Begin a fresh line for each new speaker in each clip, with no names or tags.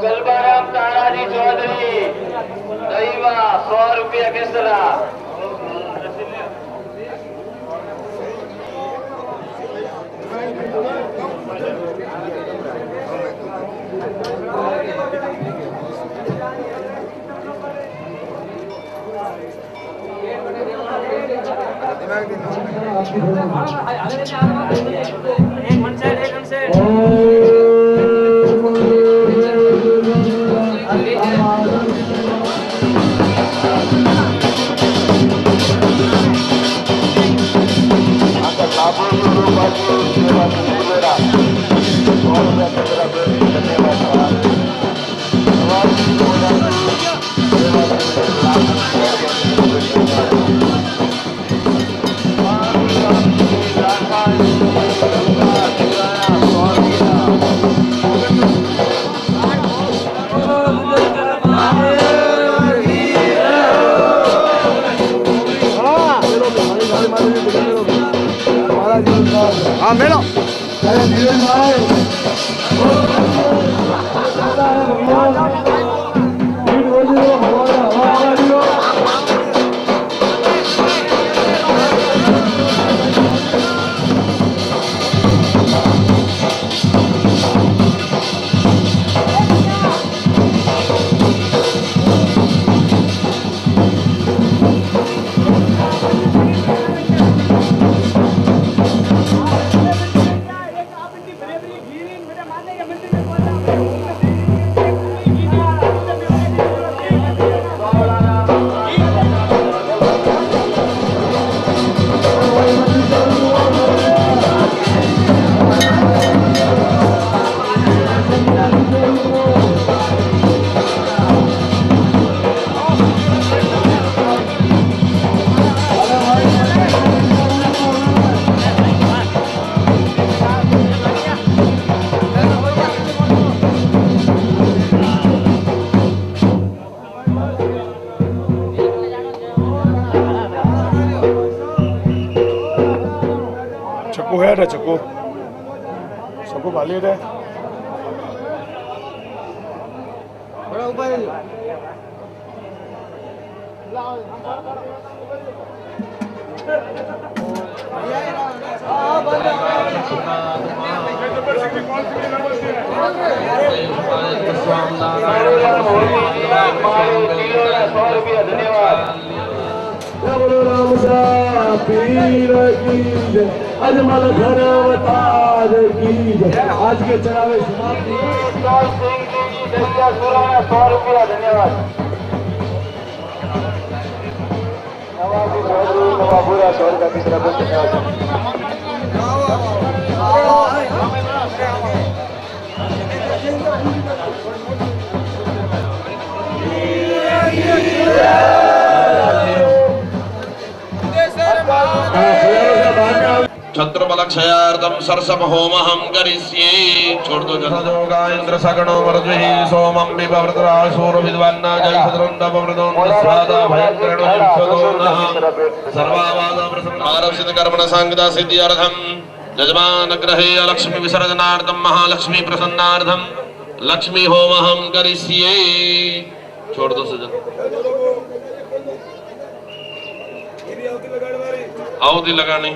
कलबाराम तानाजी चौधरी दैवा 100 रुपया केसरा।
एक मन से
हाँ मेरा चक्कू है रे चक्कू चक्कू भाली रे
थोड़ा ऊपर
अजमल घर अवतार की आज के चढ़ावे समाप्ति।
100 रुपया धन्यवाद। नवाबुरा 100 का तीसरा
छत्रबलक्षयार्थं सरसम होमहं करिष्ये। छोड़ दो जनोगा इंद्र सगणो वर्धहि सोमं विवृतरासूर विद्वान्ना जय सद्रंदवृदों स्वादा भयंकरणो विश्वदोनः सर्वावादा प्रसन्नारसित कर्मण सांगदा सिद्ध्यर्थं यजमान ग्रहे लक्ष्मी विसर्जनार्थं महालक्ष्मी प्रसन्नार्थं लक्ष्मी होमहं करिष्ये। छोड़ दो सजन आहुति लगानी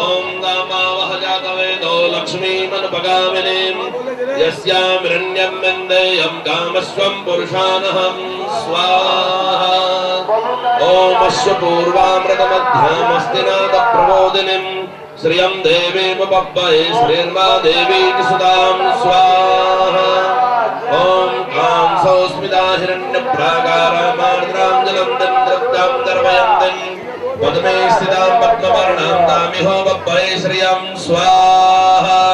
ओम दामावह जातवेदो लक्ष्मी मनपगामिनीं यस्यामृण्यं वन्देयं कामस्वं पुरुषानहं स्वाहा। ओम अश्व पूर्वामृतमध्यामस्तिनाथ प्रबोधिनीं श्रियं देवीमुपब्बये श्रीर्मा देवी सुदां स्वाहा। ओम कां सौस्मिता हिरण्यप्राकारामार्द्रां जलं दन्द्रत्यां दर्वयन्तीं पद्मे स्थितां पद्मवर्णां तामिहो बब्बये श्रियं स्वाहा।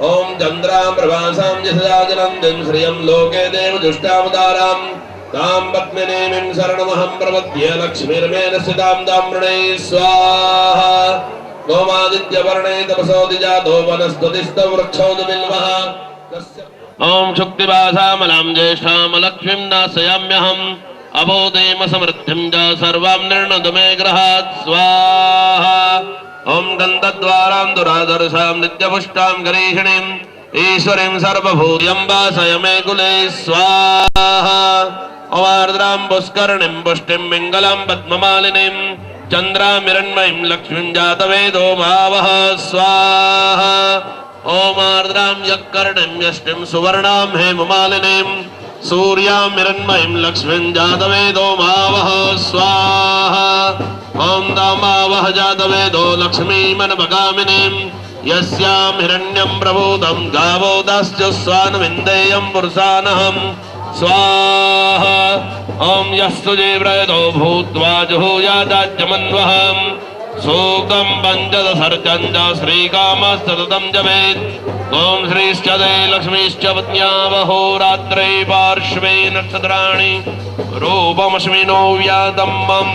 ओम चन्द्रां प्रभासां यशदा जलन्तीं श्रियं लोके देवदुष्टावतारां तां पद्मिनीं शरणमहं प्रपद्ये लक्ष्मीर्मेण स्थितां दाम्रणे स्वाहा गोमादित्यवर्णे तपसोदिजातो वनस्पतिस्तवृक्षोदबिल्वः ॐ शुक्तिवासामलां ज्येष्ठां लक्ष्मीं नाशयाम्यहम् अबोधेम समृद्धिं च सर्वां निर्णतु मे गृहात् स्वाहा ॐ गन्धद्वारां दुरादर्शां नित्यपुष्टां गरीषिणीम् ईश्वरीं सर्वभूतिं वासय मे कुले स्वाहा अवार्द्रां पुष्करणीं पुष्टिं मिङ्गलां पद्ममालिनीं चन्द्रामिरण्मयीं लक्ष्मीं जातवेदो भावः स्वाहा ओमार्द्रां यक्कर्णीं यष्टिं सुवर्णां हेममालिनीं सूर्यामिरण्मयीं लक्ष्मीं जातवेदो भावः स्वाहा ॐ दामावह जातवेदो लक्ष्मीमनपगामिनीं यस्यां हिरण्यं प्रभूतं गावो दास्युस्वानविन्देयं पुरुषानहं स्वाहा ॐ यस्तु जीव्रयतो भूत्वा जुहूयादाज्यमन्वहम् सूक्तं पञ्चदशर्चं च श्रीकामस्तततं जपेत् ॐ श्रीश्च ते लक्ष्मीश्च पत्न्यावहोरात्रे पार्श्वे नक्षत्राणि रूपमश्विनो व्यातं मम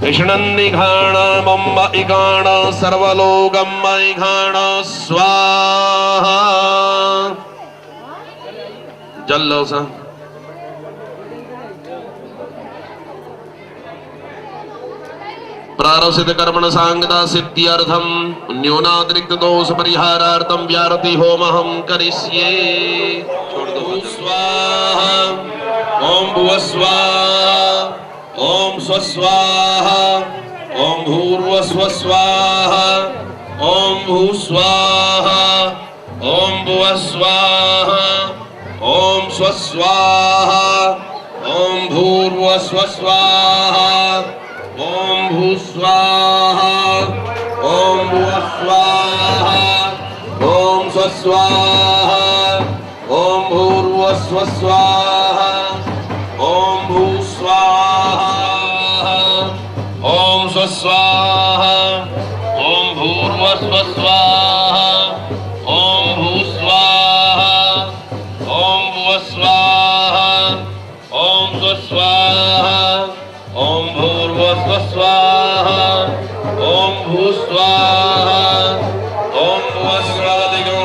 कृष्णन्निघाण मम इघाण सर्वलोकं मयिघाण स्वाहा जल्लो सा प्रारसित कर्मण सांगता सिद्ध्यर्थम न्यूनातिरिक्त दोष परिहारार्थम व्यारति होमहं करिष्ये छोड़ दो स्वाहा ओम भुवः स्वाहा ओम स्वस्वाहा ओम भूर्भुवः स्वाहा ओम भूः स्वाहा ओम भुवः स्वाहा ओम स्वस्वाहा ओम भूर्भुवः स्वाहा ओम भूस्वाहा ओम भुवस्वाहा ओम स्वस्वाहा ओम भूर्भुवस्वाहा ओम भूस्वाहा ओम स्वस्वाहा ओम भूर्भुवस्वाहा ओम भूस्वाहा ओम भुवस्वाहा ओम स्वस्वाहा ओम भूर्भुवस्वाहा ओम भूस्वाहा ओम भुवस्वाहा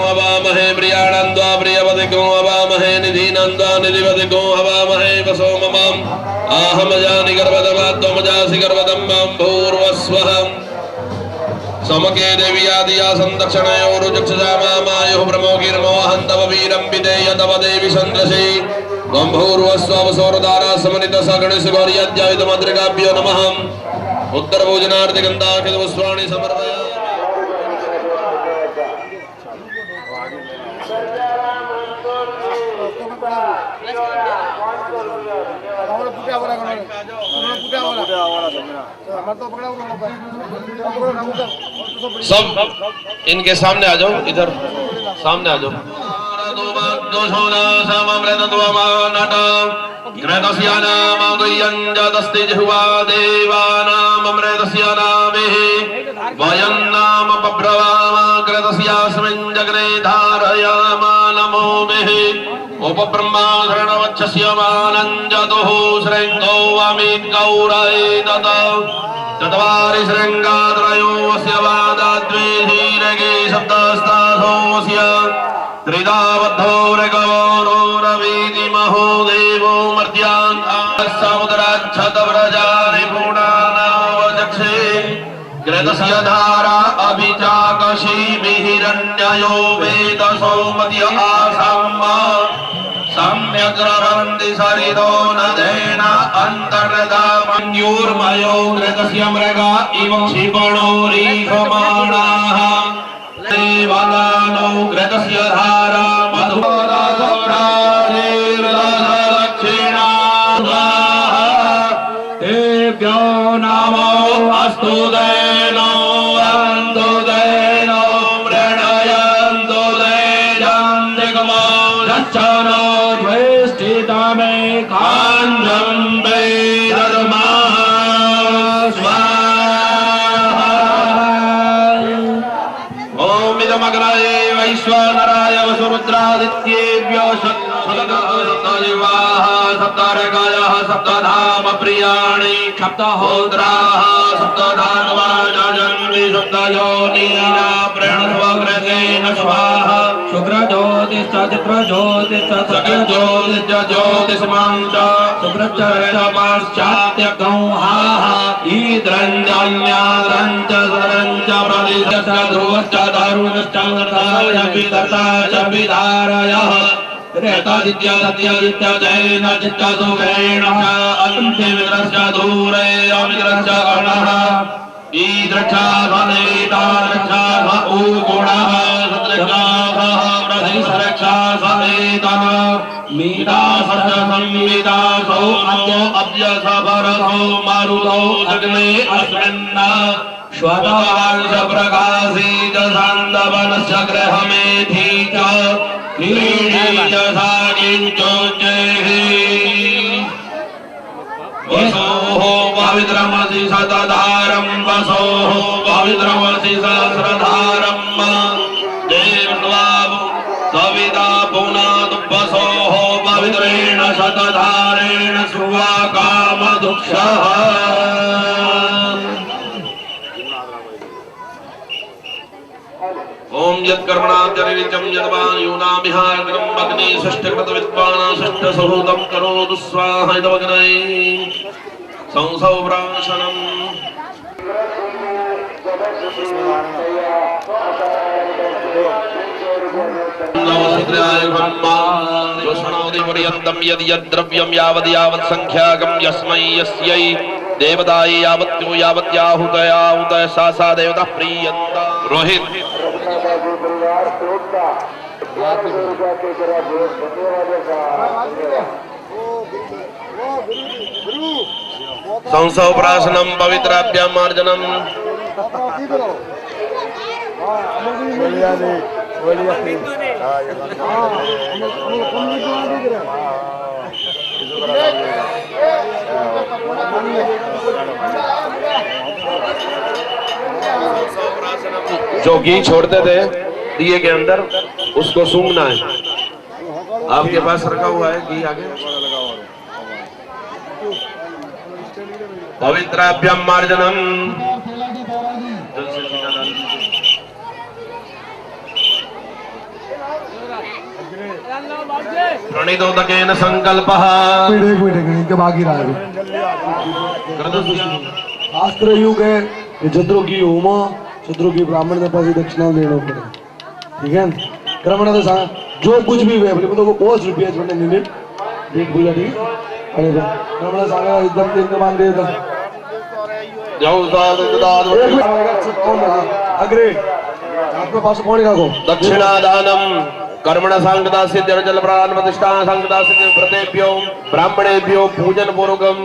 हवामहे प्रियाणन्त्वा प्रियपतिको हवामहे निधीनन्त्वा निधिपतिको हवामहे वसो ममाम् आहमजानि गर्भदमात्वमजासि गर्भदं मां भूर्भुवस्वः समके देवी आदिया संदक्षिणयोरुचक्षुषा मामायुः ब्रह्मोगिर्मो हन्तव वीरं विधेय तव देवी सन्द्रशे गंभूर्वस्वसौरदारा समनित सगणेश गौर्याद्यायुधमद्रिकाभ्यो नमः उत्तरभोजनार्थिगन्धाखिलपुष्पाणि समर्पयामि सब इनके सामने आ जाओ इधर सामने आ जाओ चत्वारि श्रृंगात्रयो वस्य वादाद्वे धीरगे सप्तस्तासो वस्य त्रिदावद्धो ऋगवरो रवीति महो देवो मर्त्यान् समुद्राच्छतव्रजानि पूर्णानावचक्षे कृतस्य धारा अभिचाकशीभिहिरण्ययो वेदसो मध्य आसाम्म सम्यक् रवन्ति सरितो नदेन अन्तर्गता मन्यूर्मयो कृतस्य मृगा इव क्षिपणो रीखमाणाः देवानो कृतस्य धारा मधुरादक्षिणाः तेभ्यो नमो अस्तु दैनो वन्दो दैनो मृणयन्तु दैजन्तिकमो रक्षणो द्वेष्टितमे काञ्जं वेदर्मा स्वाहा ओम इदमग्नाय वैश्वानराय वसुरुद्रादित्येभ्यो सप्तजीवाः सप्तर्कायः सप्तधाम प्रियाणि सप्तहोत्राः सप्तधात्वाजन्मि सप्तयोनिना प्रणवग्रसेन स्वाहा
शुक्रज्योतिश्च चित्रज्योतिश्च
सकलज्योतिश्च ज्योतिष्मञ्च
शुक्रच्चरश्चात्त्यकौ हाः
ईद्रञ्जन्याद्रञ्च सरञ्च प्रदिशश्च ध्रुवश्च तरुणश्च वर्धयपितर्ता च विधारयः त्रेतादित्य सत्यादित्य जैन चित्त सुखेण च अन्तिमित्रश्च दूरे अमित्रश्च गणः ईदृक्षा सनेतारक्षा स उगुणः सत्रक्षाः प्रधिसरक्षा सनेतः मीता सच संविदा सौ अद्यो अद्य सफरसौ मारुतौ जग्ने अस्मिन्न श्वतांश प्रकाशी च सान्दवनश्च गृहमेधी च क्रीडी च सागिञ्चोच्चैः वसोः पवित्रमसि सतधारं वसोः पवित्रमसि सहस्रधारं देवद्वाव सविता पुनाद वसोः पवित्रेण शतधारेण सुवा कामदुक्षः ओम यत्कर्मणाचरितं यद्वायुनामिहाग्रम् अग्नि षष्ठकृत विद्वान् षष्ठसहृतं करोतु स्वाहा इदमग्नये संसौ प्राशनम् जोषणोदिपर्यन्तं यद् यद्द्रव्यं यावद् यावत् संख्याकं यस्मै यस्यै देवतायै यावत्यो यावत्याहुतया उदय सा सा देवता प्रीयन्ता रोहित संसौ प्राशनं पवित्राभ्यां मार्जनम् जो घी छोड़ते थे दिए के अंदर उसको सूंघना है। आपके पास रखा हुआ है घी आगे। पवित्राभ्यां मार्जनम प्रणितोदकेन संकल्पः
एक मिनट इनके बाकी रहा है शास्त्र युग है ये चतुरों की होमा चतुरों की ब्राह्मण ने पास दक्षिणा देना पड़े ठीक है क्रमण जो कुछ भी हुए बोले तो वो 5 रुपये मिनिट डेट बोला ठीक है अरे क्रमण सांगा एकदम दिन मान दे था अग्रे आपके पास कौन का को
दक्षिणादानम कर्मण सांगता सिद्ध जल प्राण प्रतिष्ठा सांगता सिद्ध व्रतेभ्यो ब्राह्मणेभ्यो पूजन पूर्वकम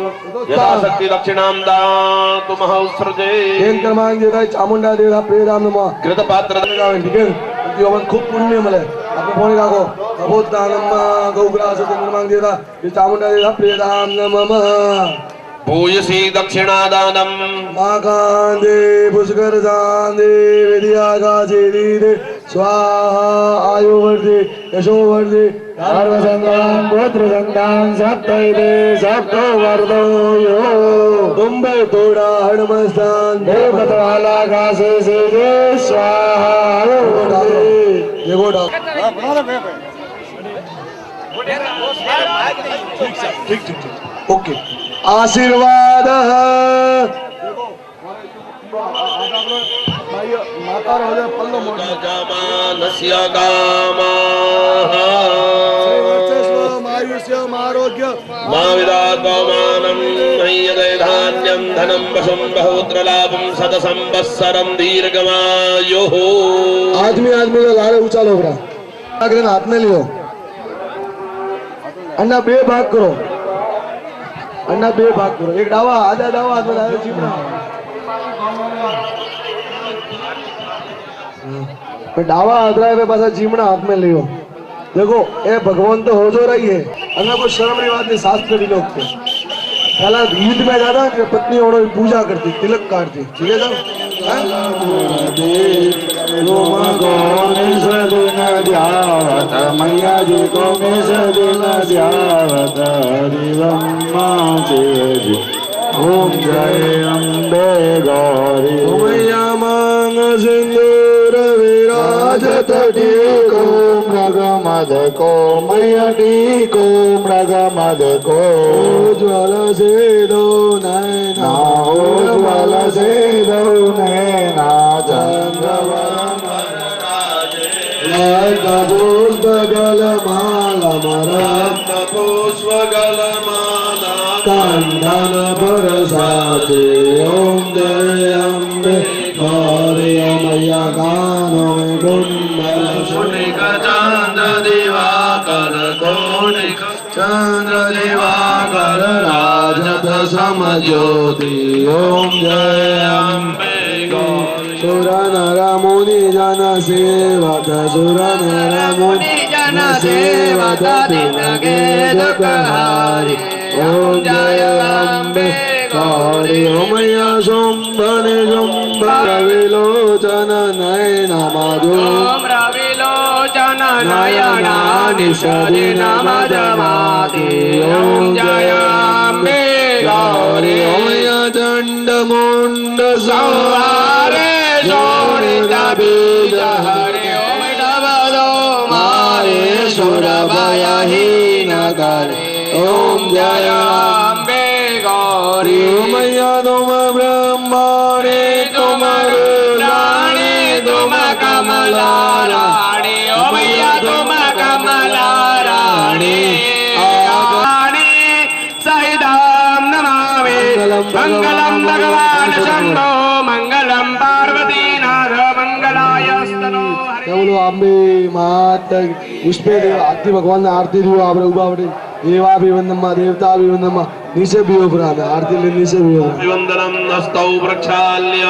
यथाशक्ति दक्षिणां दातु महौत्सृजे
केन क्रमांक देता है चामुंडा देता प्रेराम नमः
कृत पात्र
ठीक है जीवन खूब पुण्य मिले आपने फोन का को कबूत दानम गौग्रास क्रमांक देता ये चामुंडा देता प्रेराम नमः
भूयसी दक्षिणादानम
माकांदे पुष्कर दांदे विद्यागाचे दीदे स्वाहा आयु वर्धे यशो वर्धे सर्वसंगान पुत्र संतान सप्तैदे सप्तो वर्धो यो तुम्बे तोड़ा हड़मस्तान देवतवाला घासे से दे स्वाहा आयु वर्धे ये गोड़ा ठीक ओके आशीर्वाद माता राजा पल्लो
कामानस्य कामाः
आरोग्य
माविदात्मानं मय्यदे धान्यं धनं वशं बहुत्र लाभं सत संवत्सरं दीर्घमायुः
आदमी का गाले ऊंचा लो बड़ा अगर हाथ में लियो अन्ना बे भाग करो अन्ना बे भाग करो एक डावा आधा डावा हाथ में डालो चिमड़ा डावा हाथ रहा है पासा चिमड़ा हाथ में लियो देखो ए भगवान तो हो जो रही है अन्ना को शर्म की बात नहीं शास्त्र भी लोग थे पहला गीत में जाता पत्नी और पूजा करती तिलक काटती ठीक है साहब
मैया जी को मिस दिन ध्यावत ओम जय अम्बे गौरी मैया मांग सिंदूर विराजत टीको मृग मद को मैया टीको मृग मद को ज्वल से दो नैना ज्वल से दो नैना पुष्पगलमाला पुष्पगलमाला कंधन बरसाते ओम जय अम्बे गौरी मैया गानों में कुंडल चंद्र दिवाकर कोणिक चंद्र दिवाकर राजत समज्योति ओम जय अम्बे गौरी सुर नर मुनि जन सेवक सुर नर मुनि जन सेवक दिन गेद प्रहारी ओम जय अम्बे गौरी मैया शुंभन शुंभर विलोचन नयन मधु
रविलोचन नयना निषदिन मदमाति ओम जय अम्बे गौरी
मैया चंड मुंड
संहारे शोणित बीज हरि ओम डबलो मारे सुर भयहीन करे ओम जय अम्बे गौरी
मैया तुम ब्रह्माणी तुम
रानी तुम कमला रानी ओ मैया तुम कमला रानी रानी सहितां नमामि मंगलम भगवान शंभो मंगलम पार्वती नाथ मंगलायस्तनो
बोलो अम्बे माता पुष्पे आरती भगवान ने आरती दी आप उबा बड़े देवा भी वंदमा देवता भी वंदमा नीचे भी हो पुराना आरती ले नीचे भी हो
वंदनम नस्तौ प्रक्षाल्य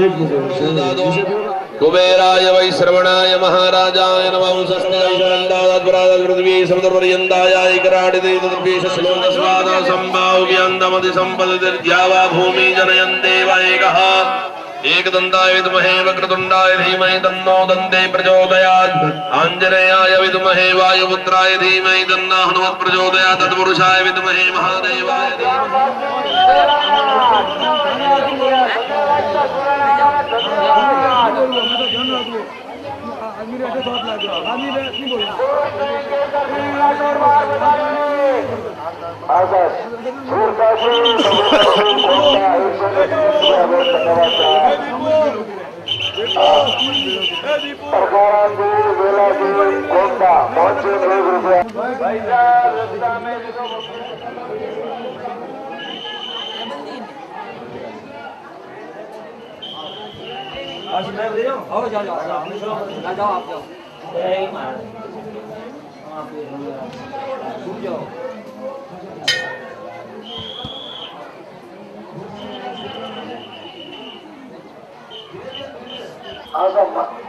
एक नीचे
कुबेराय वै श्रवणाय महाराजाय नमः स्वस्ति पृथ्वी समुद्रपर्यन्ताय कराडिते तद्वीश श्लोक स्वाद संभाव्यन्दमति संपदतिर्ज्यावा भूमि जनयन् देव एकः एकदन्ताय विद्महे वक्रतुण्डाय धीमहि तन्नो दन्ते प्रचोदयात् आञ्जनेयाय विद्महे वायुपुत्राय धीमहि तन्नः हनुमत् प्रचोदयात् तत्पुरुषाय विद्महे महादेवाय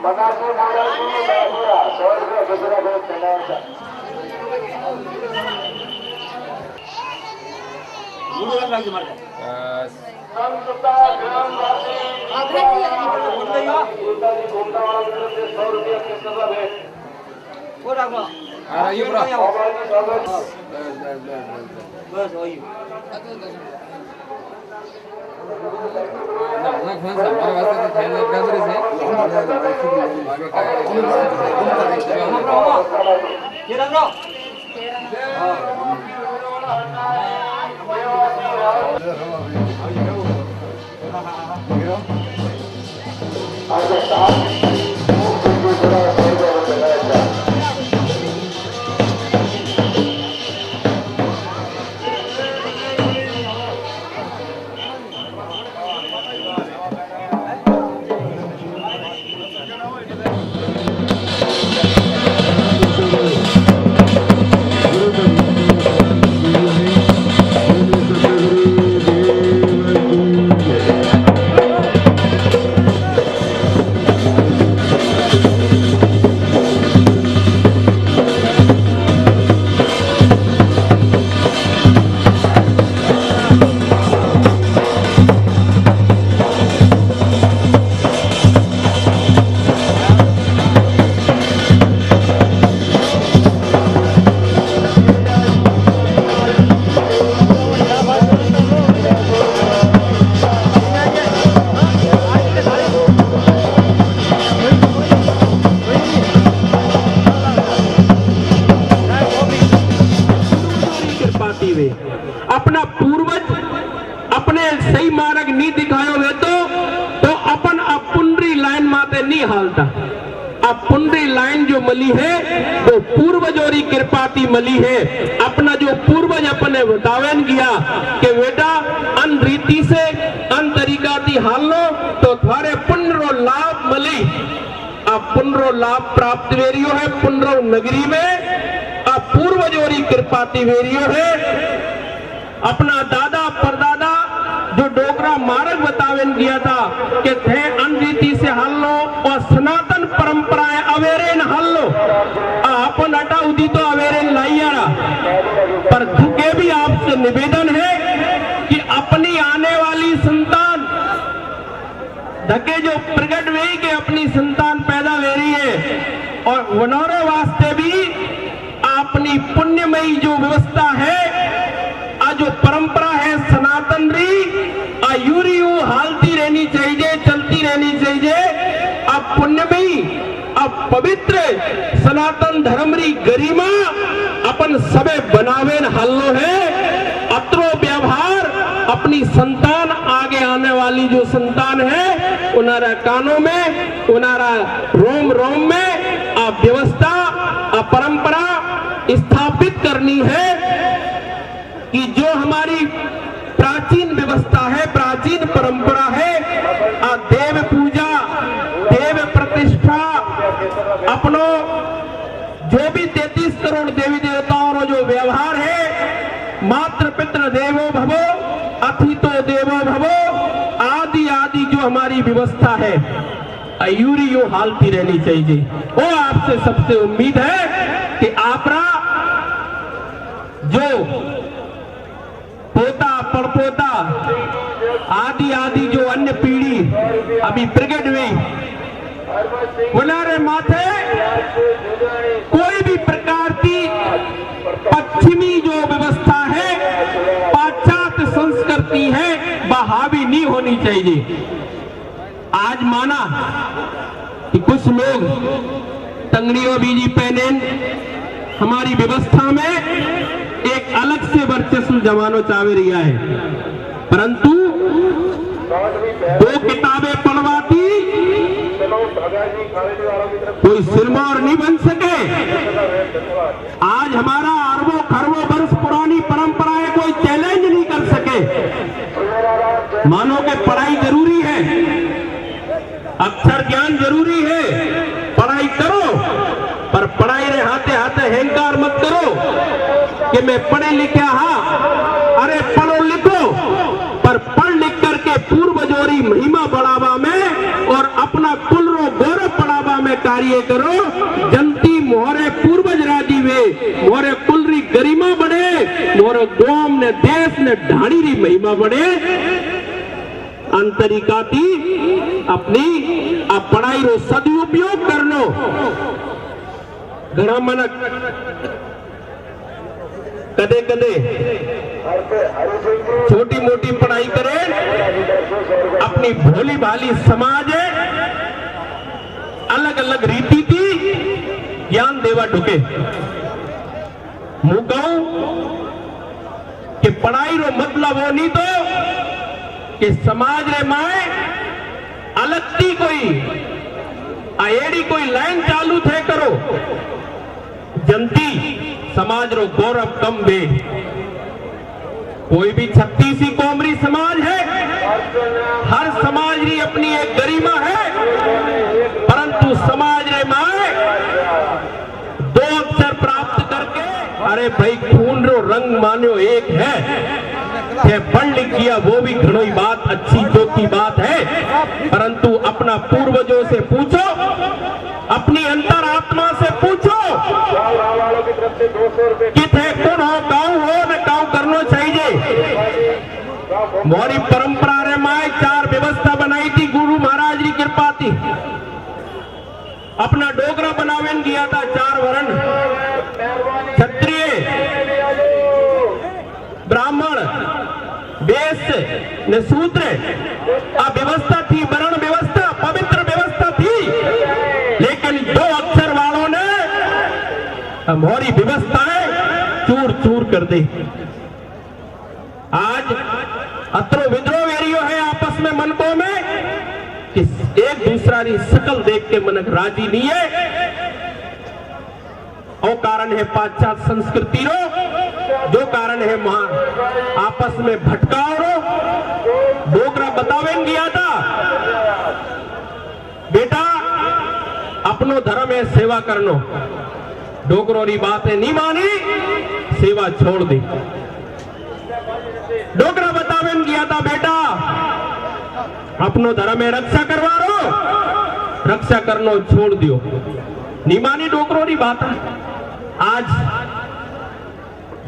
मनाची महाराज 100 रुपये गजरा घेऊन त्यांना संतता ग्रामवासी गोमतावाला 100 रुपये किसका भेट
ये पूरा बस वही ना फोन से हमारे वास्ते तो थे ना कैसे से आगे का ये रंग लो
हालता। अब पुंडरी लाइन जो मली है वो पूर्वजोरी कृपाती मली है। अपना जो पूर्वज अपने बतावन किया कि बेटा अन रीति से अन तरीका थी हाल लो तो थारे पुण्य लाभ मली। अब पुण्य लाभ प्राप्त वेरियो है पुण्य नगरी में। अब पूर्वजोरी कृपाती वेरियो है। अपना दादा परदादा जो डोगरा मार्ग बतावन किया था कि थे अनरीति से हल लो और सनातन परंपराएं अवेरेन हल लो। अपन हटा उदी तो अवेरेन लाइयारा। पर झुके भी आपसे निवेदन है कि अपनी आने वाली संतान धके जो प्रगट हुई कि अपनी संतान पैदा ले रही है और वनौरे वास्ते भी अपनी पुण्यमयी जो व्यवस्था है जो परंपरा है सनातन री यूरी हालती रहनी चाहिए चलती रहनी चाहिए। अब पुण्यमयी अब पवित्र सनातन धर्म री गरिमा अपन सबे बनावेन हल्लो है। अत्रो व्यवहार अपनी संतान आगे आने वाली जो संतान है उनारा कानों में उनारा रोम रोम में व्यवस्था परंपरा स्थापित करनी है कि जो हमारी प्राचीन व्यवस्था है प्राचीन परंपरा है देव पूजा देव प्रतिष्ठा अपनों जो भी 33 करोड़ देवी देवताओं का जो व्यवहार है मात्र पितृ देवो भवो अतिथो देवो भवो आदि आदि जो हमारी व्यवस्था है यूरी यो हालती रहनी चाहिए। वो आपसे सबसे उम्मीद है कि आपरा जो पोता पड़पोता आदि आदि जो अन्य पीढ़ी अभी प्रकट हुई उनारे माथे कोई भी प्रकार की पश्चिमी जो व्यवस्था है पाश्चात्य संस्कृति है वह हावी नहीं होनी चाहिए। आज माना कि कुछ लोग तंगड़ियों बीजी पहने हमारी व्यवस्था में एक अलग से वर्चस्व जमानो चावे रिया है परंतु दो किताबें पढ़वाती कोई सिरमौर नहीं बन सके। आज हमारा अरबों खरबों वर्ष पुरानी परंपराएं कोई चैलेंज नहीं कर सके। मानो के पढ़ाई जरूरी है अक्षर ज्ञान जरूरी है पढ़ाई करो पर पढ़ाई रे हाथे हाथे अहंकार मत करो कि मैं पढ़े लिखे हाँ। अरे पढ़ो लिखो पर पढ़ लिख करके पूर्वजोरी महिमा बढ़ावा में और अपना कुल रो गौरव बढ़ावा में कार्य करो। जनती मोहरे पूर्वज राजी वे मोहरे कुल री गरिमा बढ़े मोहरे गोम ने देश ने ढाणी री महिमा बढ़े। अंतरिका थी अपनी अब पढ़ाई रो सदुपयोग कर लो। घना मनक कदे कदे छोटी मोटी पढ़ाई करे अपनी भोली भाली समाज है अलग अलग रीति थी ज्ञान देवा ढुके मुकाऊ कि पढ़ाई रो मतलब वो नहीं तो कि समाज रे माए अलग थी कोई आएड़ी कोई लाइन चालू थे करो जनती समाज रो गौरव कम बे। कोई भी 36 कोमरी समाज है हर समाज री अपनी एक गरिमा है परंतु समाज रे माए दो अक्षर प्राप्त करके अरे भाई खून रो रंग मान्यो एक है पढ़ लिख किया वो भी घणोई बात अच्छी जो की बात है परंतु अपना पूर्वजों से पूछो अपनी अंतरात्मा से पूछो किथे कौन हो न काऊ करना चाहिए। मोरी परंपरा रे माए 4 व्यवस्था बनाई थी गुरु महाराज की कृपा थी अपना डोगरा बनावेन किया था 4 वर्ण क्षत्रिय ब्राह्मण वैश्य ने शूद्र व्यवस्था थी वर्ण व्यवस्था पवित्र व्यवस्था थी लेकिन 2 अक्षर वालों ने हमारी व्यवस्थाएं चूर चूर कर दी। आज अत्रो विद्रोह एरियो है आपस में मनकों में कि एक दूसरा री शकल देख के मनक राजी नहीं है। और कारण है पाश्चात्य संस्कृति रो, जो कारण है वहां आपस में भटकाव रो। डोगरा बतावे गया था बेटा अपनो धर्म है सेवा करनो, डोगरों री बातें नहीं मानी सेवा छोड़ दी। डोगरा बतावे गया था बेटा अपनो धर्म में रक्षा करवा रो, रक्षा करनो छोड़ दियो, नहीं मानी डोगरों री बात। आज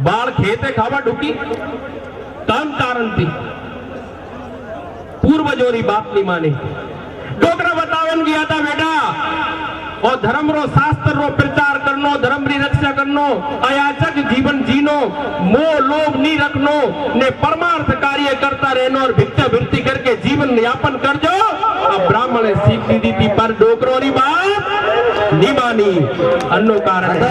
बाल खेते खावा ढुकी काम कारण थी, पूर्वजों री बात नहीं मानी। डोगरा बतावन गया था बेटा और धर्म रो शास्त्र रो प्रचार करनो, धर्म री रक्षा करनो, अयाचक जीवन जीनो, मोह लोभ नहीं रखनो ने परमार्थ कार्य करता रहनो और भिक्षा वृत्ति करके जीवन यापन कर जो। अब ब्राह्मण ने सीख दी थी पर डोगरों री बात नहीं मानी। अन्नो कारण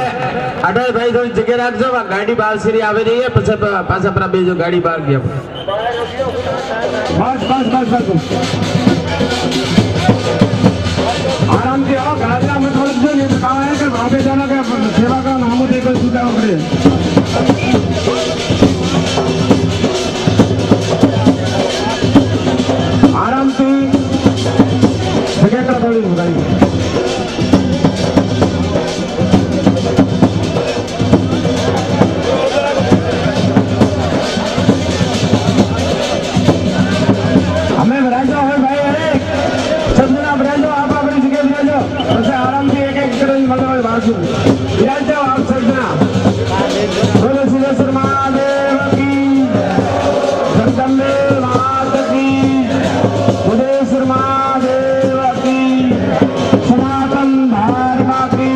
अटल भाई थोड़ी जगह रख जो, गाड़ी बाहर से आवे रही है पासा पर बेजो गाड़ी बाहर गया।
बस बस बस बस आराम से आओ, गाड़िया में थोड़ा जो नहीं कहा है कि वहां पे जाना का सेवा का नाम देकर सुधा उकड़े। आराम से जगह का थोड़ी गाड़ी हमें ब्रांचो है भाई, अरे सब जना ब्रांचो आप अपनी जगह ब्रांचो, वैसे आराम से एक एक करो मतलब बात सुन ब्रांचो आप सब जना। बोलो सिद्धेश्वर महादेव की, जगदम्बे माता की, बुद्धेश्वर महादेव की, सनातन धर्म की।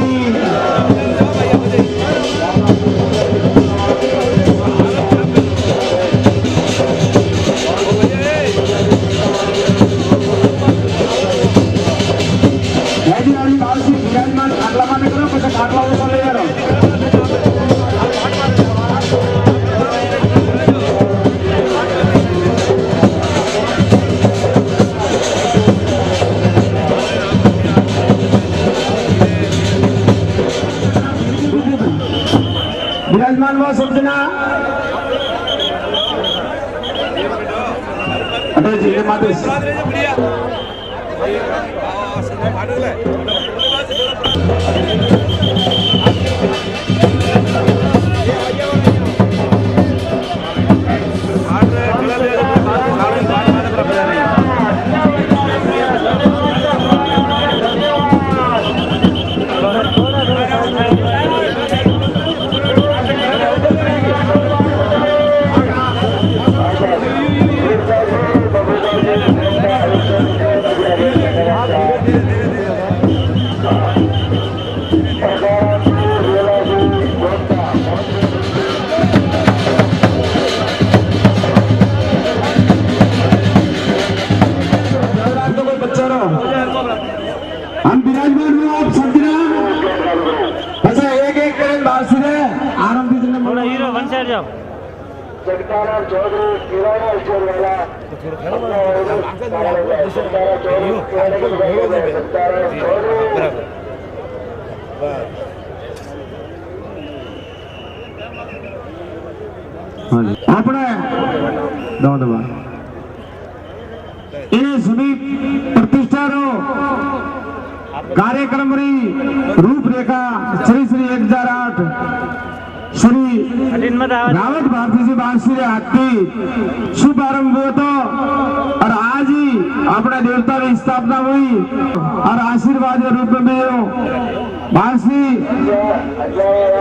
विराजमान वो सब जना अटल जी माधुस हम विराजमान हुए आप सब जना अच्छा एक एक करें बात सुने आराम से जना
थोड़ा हीरो वन साइड जाओ।
जगताराम चौधरी किराना स्टोर वाला
આપણે દવા એ સુધી પ્રતિષ્ઠાનો कार्यक्रम री रूपरेखा श्री श्री 1008 श्री रावत भारती जी बांसुरी हाथ की शुभारंभ हुआ तो और आज ही अपने देवता की स्थापना हुई और आशीर्वाद के रूप में बांसुरी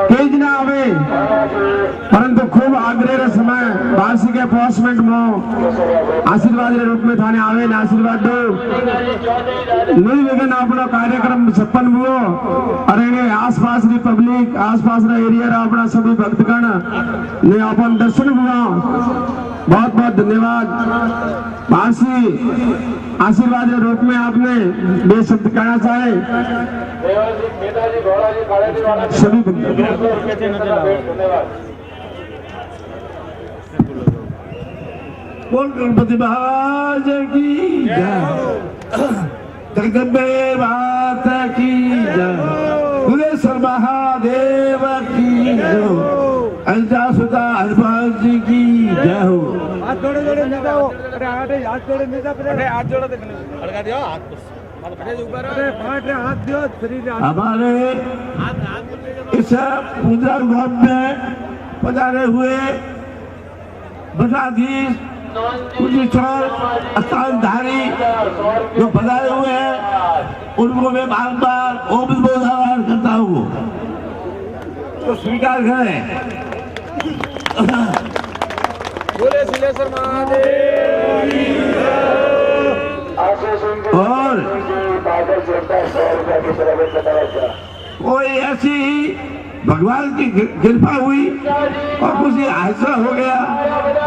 तेज ना आवे परंतु खूब आग्रह समय बांसुरी के पोस्टमेंट में आशीर्वाद के रूप में थाने आवे ना आशीर्वाद दो नहीं विघन अपना कार्यक्रम सफल हुआ और आसपास की पब्लिक आसपास एरिया अपना सभी भक्तगण ने अपन दर्शन हुआ बहुत बहुत धन्यवाद। बांसी आशीर्वाद के रूप में आपने बे शब्द कहना चाहे सभी बोल गणपति महाराज की जय। जगदम्बे माता की जय, दुलेश्वर महादेव की जय, अंजा सुधा हनुमान जी की जय हो।
हाथ जोड़े जोड़े नेता हो, अरे हाथ जोड़े नेता, अरे हाथ जोड़े दे, लगा दियो हाथ, अरे ऊपर, अरे हाथ दियो, शरीर
हमारे इस पूजा धाम में पधारे हुए बधाधीश पुलिसर स्थानधारी जो पधारे हुए हैं उनको मैं बार बार ओम बोधावार करता हूँ, तो स्वीकार करें।
बोले सिलेश्वर महादेव
और कोई ऐसी भगवान की कृपा हुई और कुछ हादसा हो गया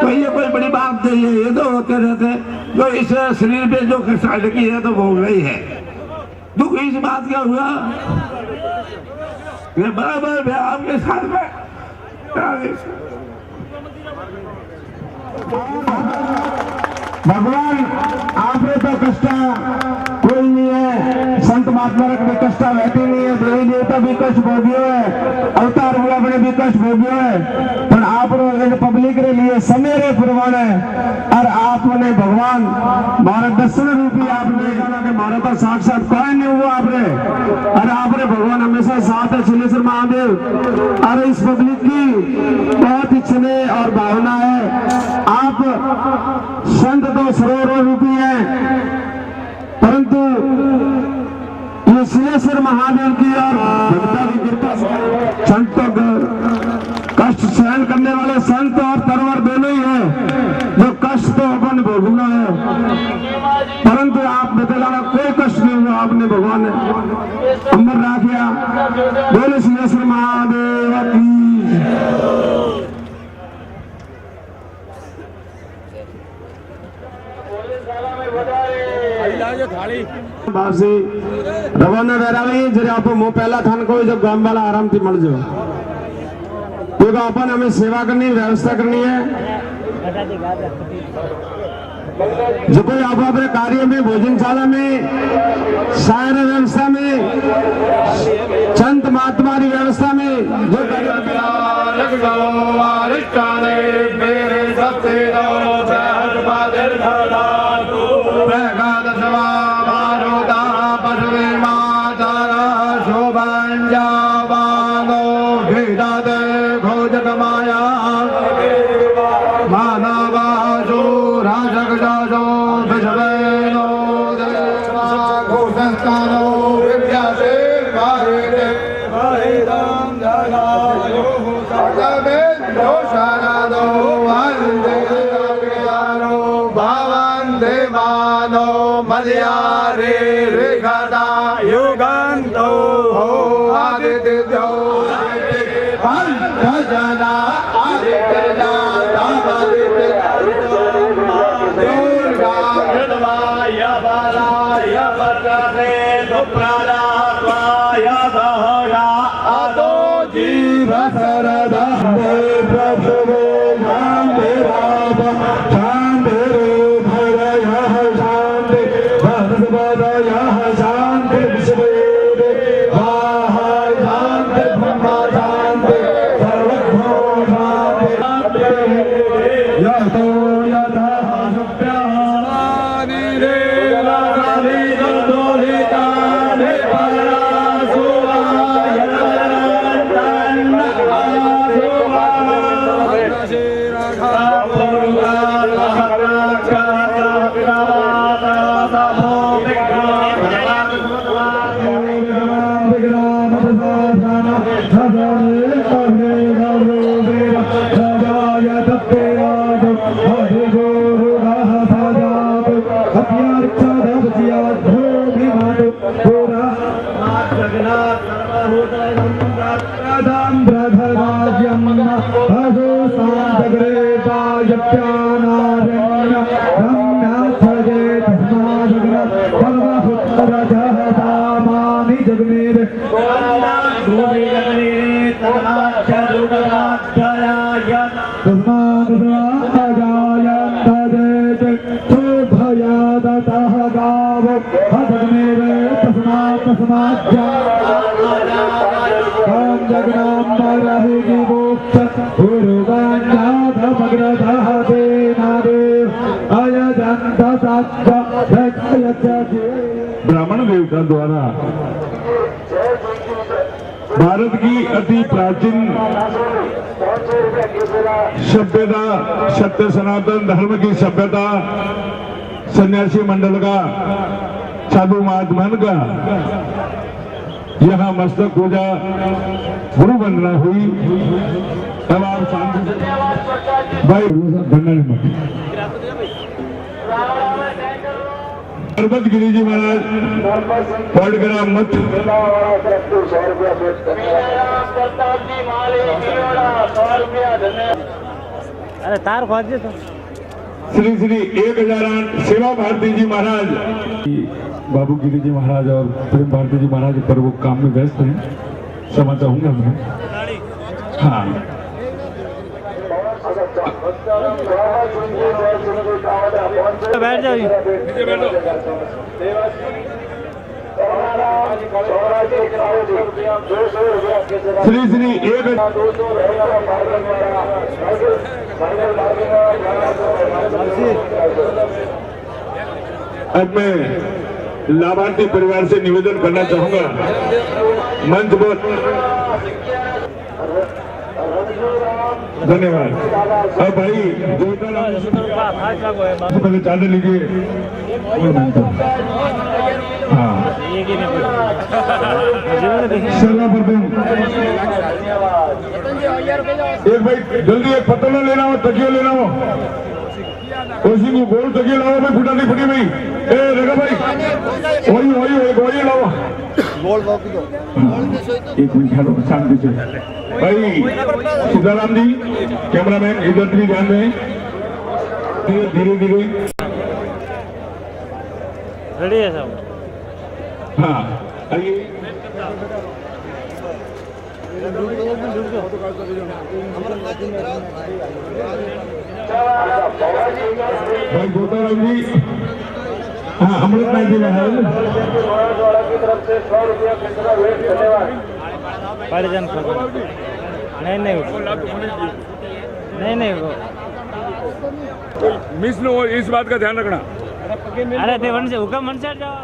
तो ये कोई बड़ी बात नहीं है। ये तो होते रहते जो इस शरीर पे जो कष्ट की है तो भोग रही है। दुख इस बात का हुआ मैं बराबर मैं आपके साथ में भगवान आपने तो कष्ट कोई नहीं है, संत महात्मा में कष्ट रहती नहीं है, देवी देवता भी कष्ट भोगियो है, अवतार हुआ अपने भी कष्ट भोगियो है, पर आप पब्लिक के लिए समेरे प्रमाण है और आपने भगवान मारा दर्शन रूपी आपने कहा कि मारा तो साक्षात कोई नहीं हुआ आपने, और आपने भगवान हमेशा साथ है सिलेश्वर महादेव। और इस पब्लिक की बहुत ही स्नेह और भावना है। आप संत तो सरोवर रूपी है, परंतु ये सिलेश्वर महादेव की और भक्ता की कृपा से संतों को कष्ट सहन करने वाले संत और तरवर दोनों ही है। जो कष्ट तो अपन भोगना है, परंतु आप बतलाना कोई कष्ट नहीं हुआ, आपने भगवान ने अमर रखा। बोले सिलेश्वर महादेव की बासी रवाना वेरावी जरे आप मो पहला थान को जब गांव वाला आराम थी मर जाओ, क्योंकि अपन हमें सेवा करनी व्यवस्था करनी है। जो कोई आप अपने कार्य में भोजनशाला में शायर व्यवस्था में संत महात्मा की व्यवस्था में जो हसमेव तस्मात् तस्मात् ओम जगन्नाथ मोक्ष गुरुवान्याधमग्रधादे नादेव अयजंत ब्राह्मण देवता द्वारा भारत की अति प्राचीन सभ्यता, सत्य सनातन धर्म की सभ्यता, सन्यासी मंडल का, साधु महात्मन का यहाँ मस्तक पूजा गुरु वंदना हुई। अब आप शांति से भाई पर्वत गिरी जी महाराज पौड़गरा मठ
अरे तार खोज दे तो
श्री श्री 1008 सेवा भारती जी महाराज, बाबू गिरी जी महाराज और प्रेम भारती जी महाराज पर वो काम में व्यस्त हैं, क्षमा चाहूंगा मैं। हाँ
बैठ जाओ
श्री श्री एक अब मैं लाभार्थी परिवार से निवेदन करना चाहूंगा, मंच पर धन्यवाद। अब भाई पहले चादर लीजिए। हाँ सर्वप्रथम एक भाई जल्दी एक पतला लेना हो, तकिया लेना हो, उसी को गोल तकिया लाओ भाई, फुटा नहीं फटी भाई। ए रेखा भाई वही वही वही लाओ। एक मिनट हेलो शांति से भाई। सीताराम जी कैमरामैन इधर भी ध्यान दें, धीरे धीरे
रेडी है सब।
हाँ आइए भाई गोताराम जी। हाँ अमृत नाथ जी महाराज
परिजन नहीं नहीं वो
मिस नो, इस बात का ध्यान रखना।
अरे देवन से हुक्म मन से जाओ।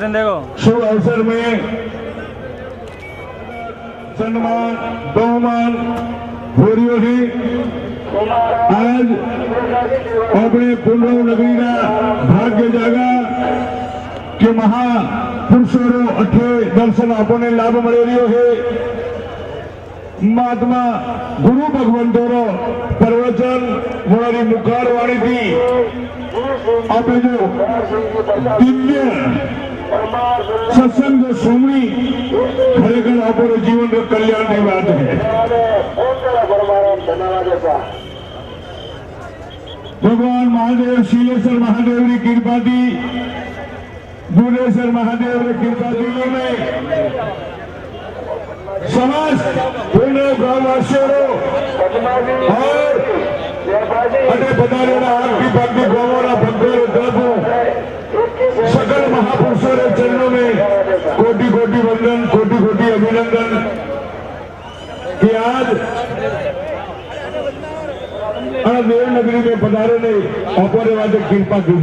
देखो
शुभ अवसर में सम्मान बहुमान होरियों से आज अपने पुण्य नगरी का भाग्य जागा कि महापुरुषों अठे दर्शन अपने लाभ मळेरियो है। महात्मा गुरु भगवंतों प्रवचन मोरी मुखार वाणी थी आप जो दिव्य सत्संग सुमणी खरेखर अपने जीवन का कल्याण की बात है। भगवान महादेव शीलेश्वर महादेव की कृपा थी, भुवनेश्वर महादेव की कृपा थी में समस्त पूर्ण गांववासियों और अटे पधारेला आपकी भक्ति गौरा भक्तों दर्दों सकल महापुरुषों के चरणों में कोटि कोटि वंदन, कोटि कोटि अभिनंदन कि आज देव नगरी में पधारे ने अपने वादे कृपा की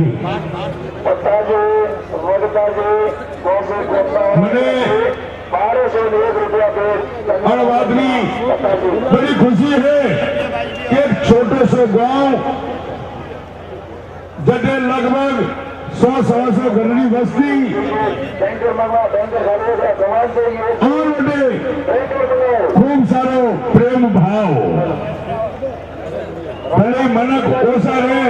मैंने हर आदमी बड़ी खुशी है कि एक छोटे से गांव जटे लगभग 100-125 घरनी बस्ती और खूब सारो प्रेम भाव बड़े मनक ओसा है,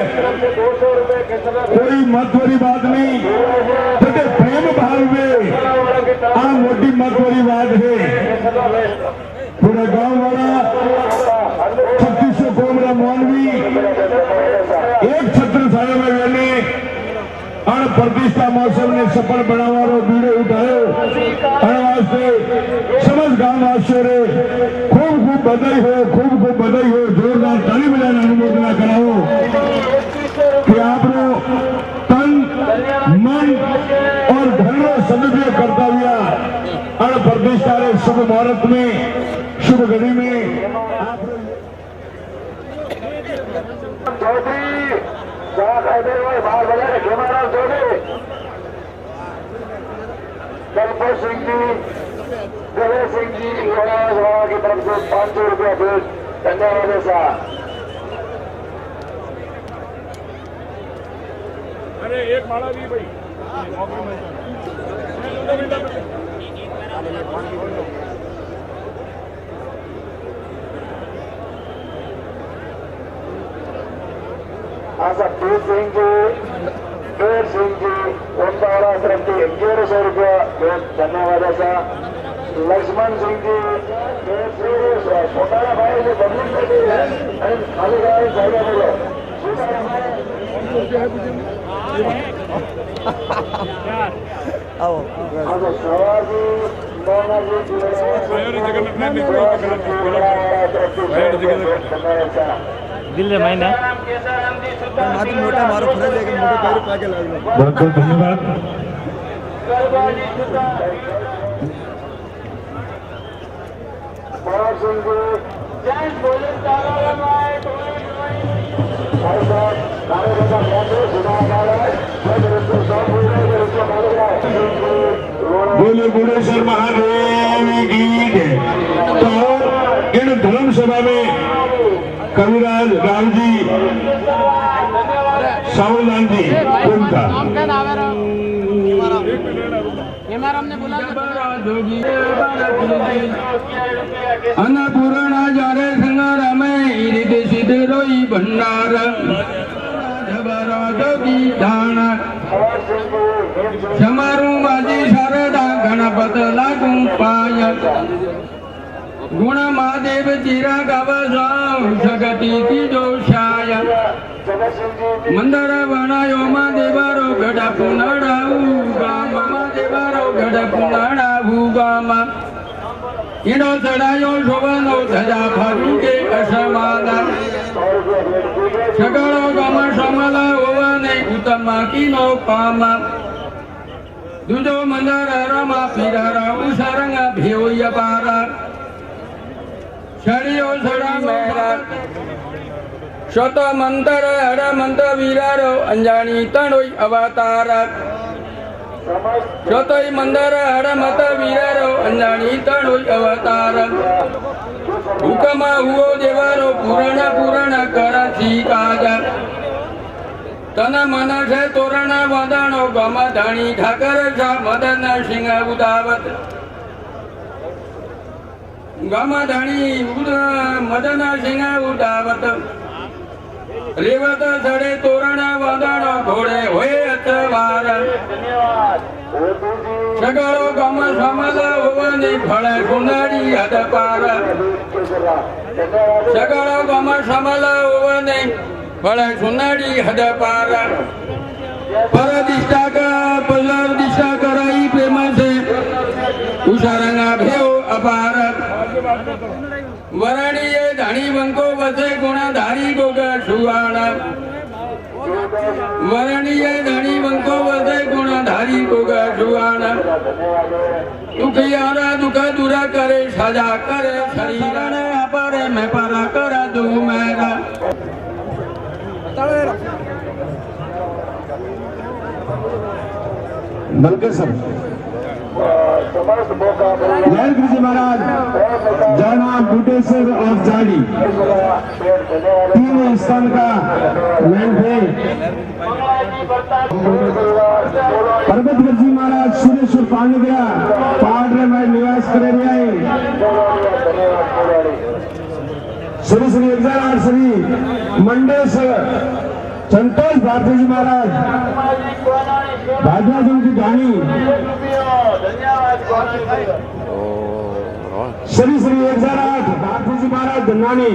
कोई महत्वरी बात नहीं, जटे प्रेम भाव में आ मोटी महत्वरी बात है। पूरा गांव वाला 3600 कोमरा मौलवी एक छत्र छाया में रहने और प्रतिष्ठा महोत्सव ने सफल बनावारो बीड़ो उठायो और वास्ते समस्त गांववासियों रे खूब बधाई हो जोरदार ताली बजाने अनुमोदना कराओ कि आपनो तन मन और धन सदुपयोग करता हुआ और प्रतिष्ठा रे शुभ मुहूर्त में शुभ घड़ी में
कल्पेश सिंह जी गणेश सिंह जी की तरफ से 500 रुपया भेज धन्यवाद ऐसा।
अरे एक माला भी भाई
ऐसा पीर सिंह जी पेर सिंह जी ओंकारा तरफ से 1100 रुपया भेज धन्यवाद ऐसा। लक्ष्मण सिंह जी छोटा भाई जो बदली खाली गाय जाएगा बोलो सवाजी मोना जी
दिल रे महीना
बहुत बहुत धन्यवाद। बोले बुढ़ेश्वर महादेव की जय। तो इन धर्म सभा में कविराज राम जी सावलान जी कौन था अन्नपूर्णा जारे संगार में इरिदे सिद्धे रोई भंडार की दान समारू बाजी शारदा गणपत लागू पाय गुण महादेव तीरा गावसा जगती की जोशाय मंदर बनायो महादेवारो गढ़ पुनाड़ाऊ गाम महादेवारो गढ़ पुनाड़ाऊ गाम इनो चढ़ायो शोभनो धजा फारू के असमादा सगळो गाम समला होवाने उत्तम किनो पाम दुजो मंदर रमा पीरा उसरंग भेय पारा शरियो सड़ा मेरा शत मंतर हर मंत्र वीरारो अंजानी तणोई अवतार शतई मंदर हर मत वीरारो अंजानी तणोई अवतार हुकम हुओ देवारो पुराण कराची काज तन मन से तोरण वदनो गम धणी ठाकर सा मदन सिंह उदावत गम धणी मदन सिंह उदावत रेवत सड़े तोरण वदन घोड़े होए अतवार सगळो गम समल होवनी फल सुंदरी हद पार सगळो गम समल होवनी फल सुंदरी हद पार परदिष्टा का पलर दिशा कराई प्रेम से उषारंगा भेव अपार वरणीय धनी बंको वसे गुणधारी गोग सुवाण वरणीय धनी बंको वसे गुणधारी गोग सुवाण दुखियारा दुख दूरा करे सजा करे शरीर अपरे में पर कर दू मेरा बल्कि सब जय गुरु जी महाराज जाना बुटेश्वर और जाड़ी तीन स्थान का लैंड है। परबतगढ़ जी महाराज सुरेश्वर पांडुगढ़ पहाड़ में निवास करे रहे श्री श्री 1008 श्री मंडेश्वर संतोष भारती जी महाराज भाजपा की गानी श्री श्री 1008 भारती जी महाराज धन्नानी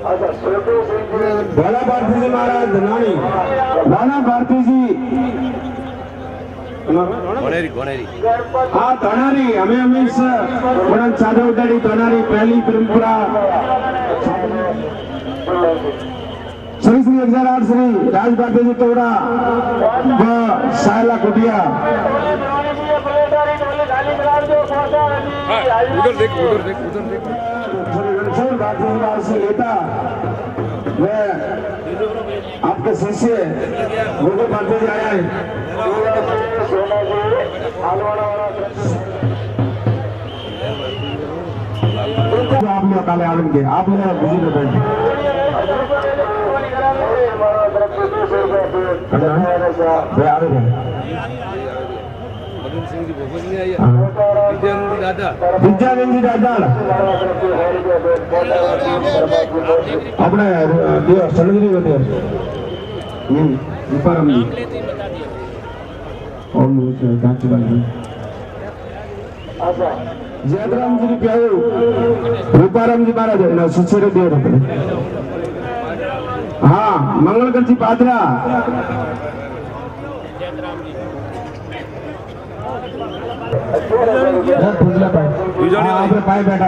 अच्छा छोटू सिंह जी
भोला भारती जी महाराज धन्नानी राणा भारती जी हाँ धनारी हमें हमेशा चादर उठाड़ी धनारी पहली परंपरा श्री श्री 1008 श्री राज भारती जी तोड़ा व सायला कुटिया
उधर देख
नेता मैं आपके शिष्य गोगो भारती जी आया है
सोना जी आलवाड़ा वाला
आप लोग काले आलम के आप लोग बिजी रहते हैं
हमारा तरफ से 200 रुपया
आ रहे हैं विद्यानंद जी दादा अपने सड़गरी होते हैं रूपाराम जी और जयराम जी प्याऊ रूपाराम जी महाराज ना सुचेरे देव हाँ मंगलकर जी पात्रा पाए बैठा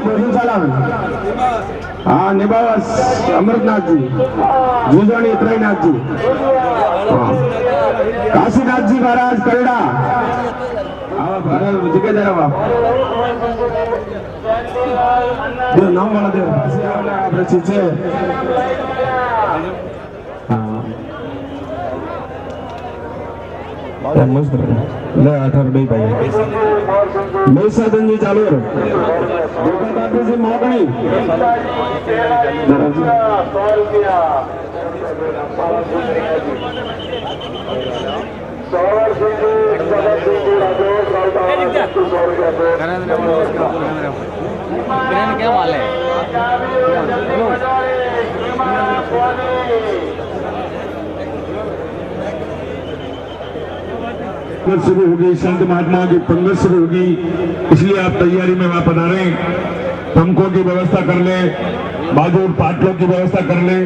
भोजनशाला हाँ निभावस अमृतनाथ जी जुजानी त्रयनाथ जी काशीनाथ जी महाराज करेड़ा जगह जरा नाम वाला देव मस्त ले 18 नहीं पाए मैं साधन जी चालू जी मोकनी
क्या माल है
शुरू होगी संत महात्मा की पंगत शुरू होगी इसलिए आप तैयारी में वहां बना रहे हैं पंखों की व्यवस्था कर ले बाजू पाटलों की व्यवस्था कर ले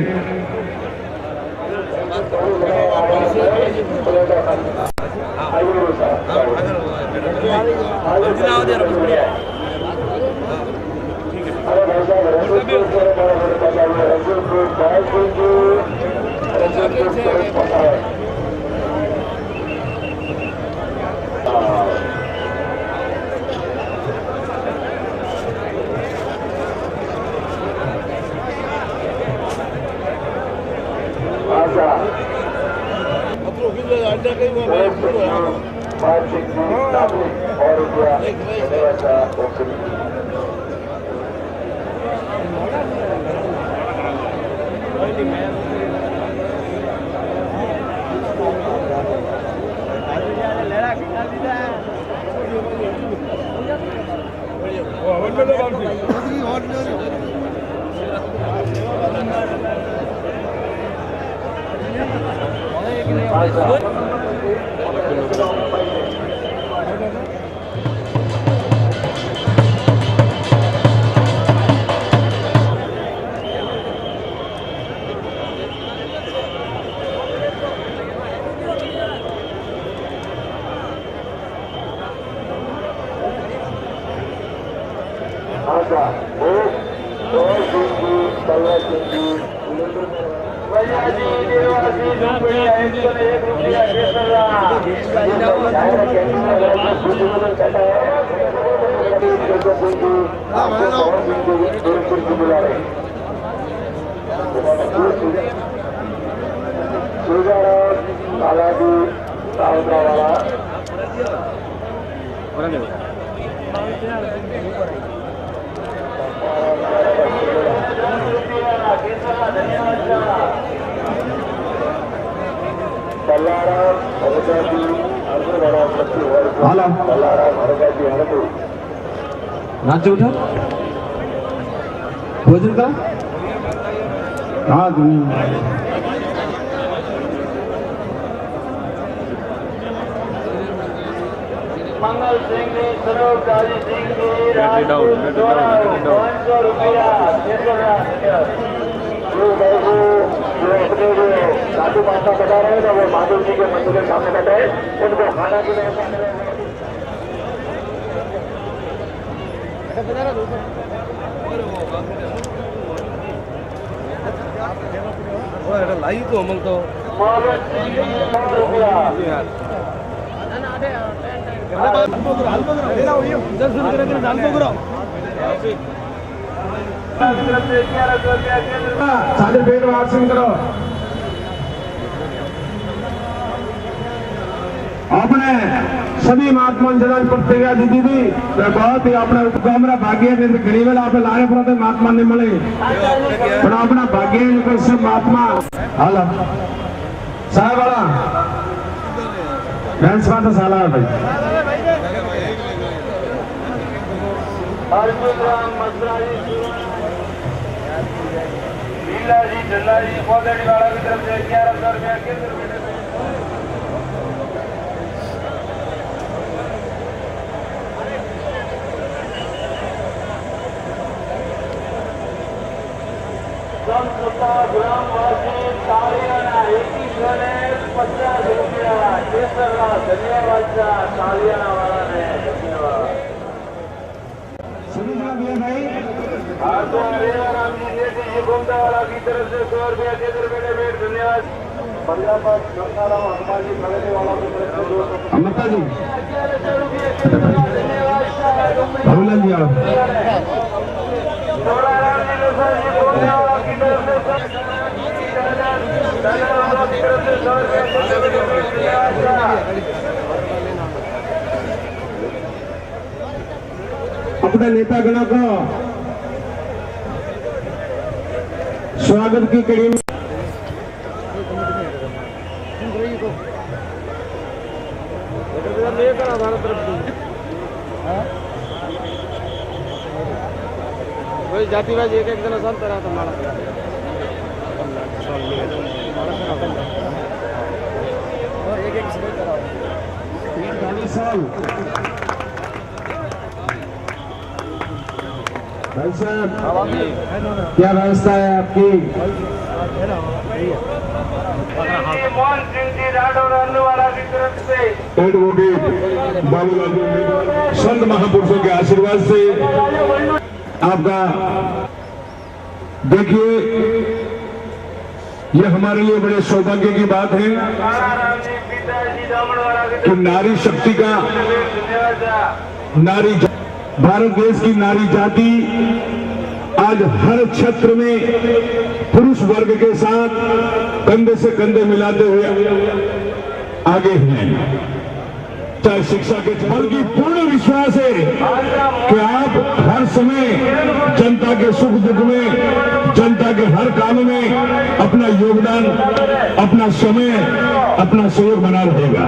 नाच उठा भोजन का हाँ दुनिया
मंगल सिंह जी, स्वरूप राजी सिंह जी, राजपूत 500 रुपया। जो अपने जो साधु माता बता रहे हैं ना, वो माधव जी के मंदिर के सामने बैठे हैं, उनको खाना की व्यवस्था
लाई तो अमल तो
मोहम्मद सिंह जी 100 रुपया।
साढ़े पेट वापसी करो। अपने सभी महात्मा जन प्रतिज्ञा दी थी तो बहुत ही अपना हमारा भाग्य घड़ी वेला आप लाने पड़ते महात्मा ने मिले पर अपना भाग्य सब महात्मा हाल साहब वाला डांस माता साला भाई
अर्जुन राम मसराजी, लीला जी, डल्ला जी, पौधड़ी वाला की तरफ से 1100 रुपया केंद्र में। ग्रामवासी तालियाना 2150 रुपया। धन्यवाद तालियाना वाला ने, धन्यवाद।
भाई
राम जी जी गोमता वाला की तरफ से 100 रुपया केंद्र में भेंट, धन्यवाद। पंजाब गंगाराम हनुमान जी खड़े वाला की तरफ से 200
अमृता जी
धन्यवाद।
भगवान जी
राम जी लोसा जी गोमता वाला की तरफ से 100 रुपया धन्यवाद।
अपने नेतागणों को स्वागत की कड़ी में
जातिवाद एक जन संत रहा था माड़ा एक
साल भाई साहब क्या व्यवस्था है आपकी?
मोहन सिंह जी राठौर वाला की तरफ से
एडवोकेट बाबूलाल संत महापुरुषों के आशीर्वाद से आपका देखिए ये हमारे लिए बड़े सौभाग्य की बात है कि नारी शक्ति का भारत देश की नारी जाति आज हर क्षेत्र में पुरुष वर्ग के साथ कंधे से कंधे मिलाते हुए आगे हैं। चाहे शिक्षा के बल्कि पूर्ण विश्वास है कि आप हर समय जनता के सुख दुख में, जनता के हर काम में अपना योगदान, अपना समय, अपना सहयोग बना रहेगा।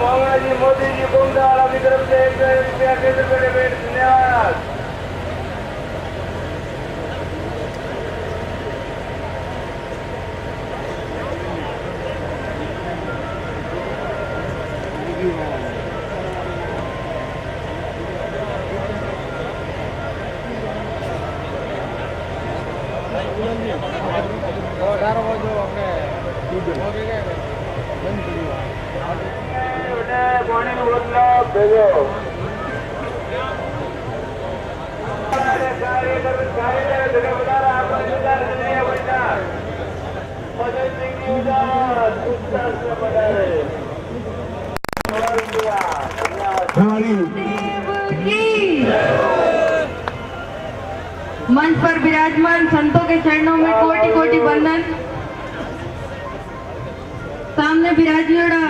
मोहम्मद जी मोदी जी गोमता वाला की तरफ से 1 रुपया केंद्र में भेंट, धन्यवाद।
मंच पर विराजमान संतों के चरणों में कोटि कोटि वंदन। सामने विराजियोड़ा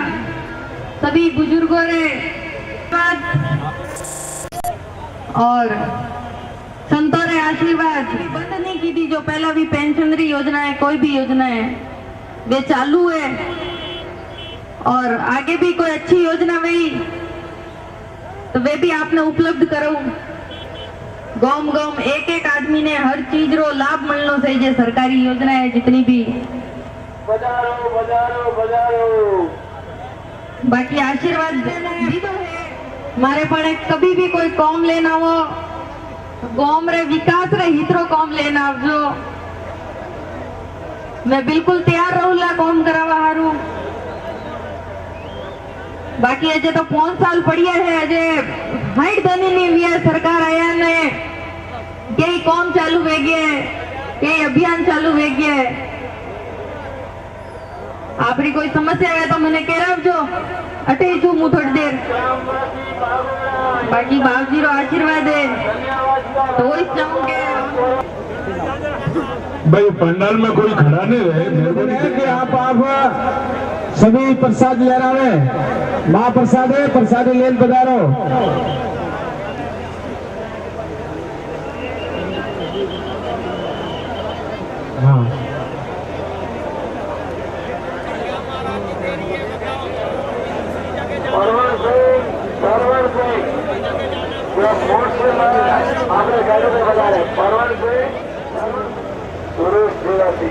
सभी बुजुर्गों रे और संतों रे आशीर्वाद। बंद नहीं की थी जो पहला भी पेंशनरी योजना है, कोई भी योजना है वे चालू है और आगे भी कोई अच्छी योजना हुई तो वे भी आपने उपलब्ध करो। गांव गांव एक एक आदमी ने हर चीज रो लाभ मिलनो चाहिए। सरकारी योजना है जितनी भी
बजारो बजारो बजारो।
बाकी आशीर्वाद भी तो है मारे पण कभी भी कोई काम लेना हो गांव रे विकास रे हित रो काम लेना आवजो। मैं बिल्कुल तैयार रहूला काम करावा हारू। बाकी अजय तो 5 साल पड़िया है अजय हाइट धनी नहीं हुई सरकार आया ने कई काम चालू हो गया है कई अभियान चालू हो गया है। आपरी कोई समस्या है तो मैंने कह रहा जो अटे छू मु थोड़ी देर। बाकी बाबूजी रो आशीर्वाद है तो वही चाहूंगे।
भाई पंडाल में कोई खड़ा नहीं रहे, मेहरबानी है कि आप सभी प्रसाद ले रहे हैं। महाप्रसाद है, प्रसादी लेन पधारो। हाँ
परवन से जो वोट से आपने गाड़ी में बता रहे परवन से सुरेश त्रिवासी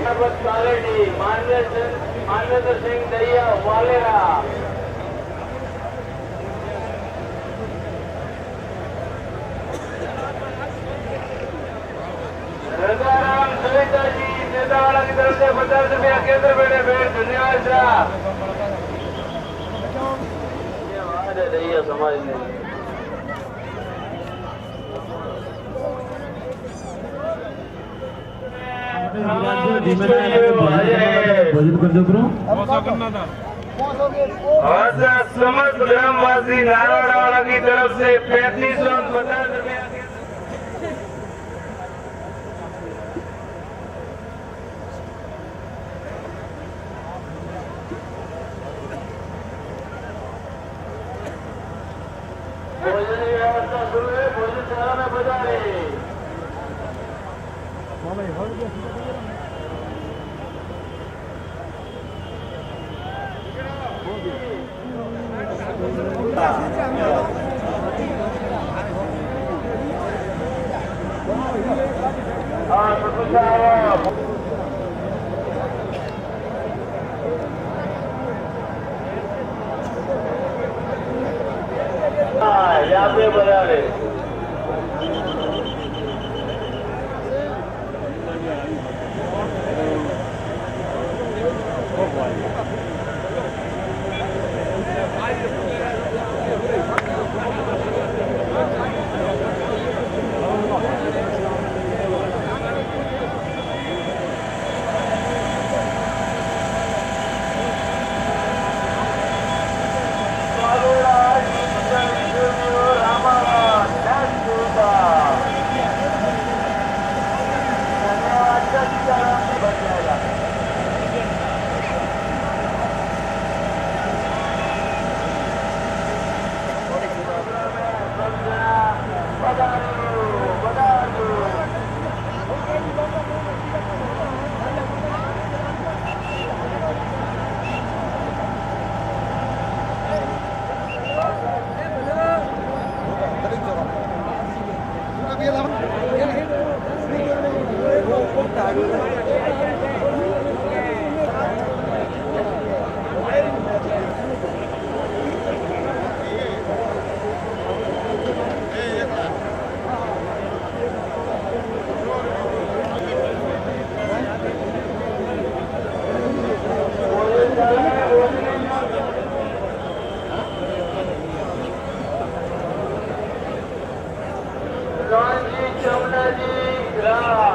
मानवेंद्र सिंह दैया वालेरा राम सविता जी नेतावाला की तरफ से 50 रुपया केंद्र बैठे भेंट। धन्यवाद साहब। दैया समाज ने
भोजन कर दो करो।
समस्त ग्रामवासी नारायणवाला की तरफ से 3550 रुपया। भोजन की व्यवस्था शुरू है। भोजन सेवा में बजारे यहाँ पे बजारे जी चमना जी ग्राम